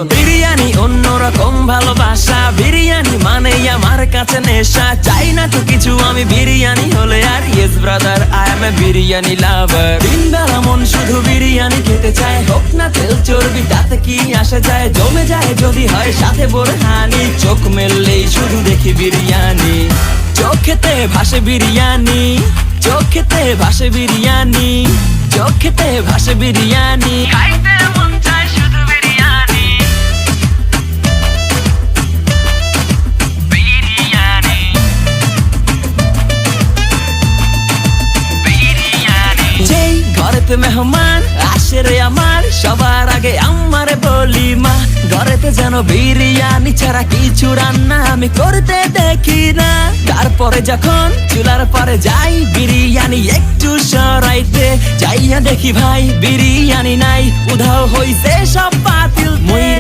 বিরিয়ানি অন্যরকম ভালোবাসা, বিরিয়ানি মানে আমার কাছে নেশা। চাই না তো কিছু আমি বিরিয়ানি হলে আর, yes brother I M A biryani লাভার। দিন বেলা মন শুধু বিরিয়ানি খেতে চায়, হোক না তেল চর্বি তাতে কি আসে যায়। জমে যায় যদি হয় সাথে বোরহানি, চোখ মেললেই শুধু দেখি বিরিয়ানি। চোখেতে ভাসে বিরিয়ানি, চোখেতে ভাসে বিরিয়ানি, চোখেতে ভাসে বিরিয়ানি। খাইতে মন চায় শুধু বিরিয়ানি, বিরিয়ানি, বিরিয়ানি। যেই ঘরেতে মেহমান আসে রে আমার, সবার আগে আমারে বলি মা। ঘরেতে যেন বিরিয়ানি ছাড়া কিছু রান্না আমি করতে দেখি না। তারপরে যখন চুলার পরে যাই বিরিয়ানি একটু সরাইতে, যাইয়া দেখি ভাই বিরিয়ানি নাই, উধাও হইছে সব বাতিল।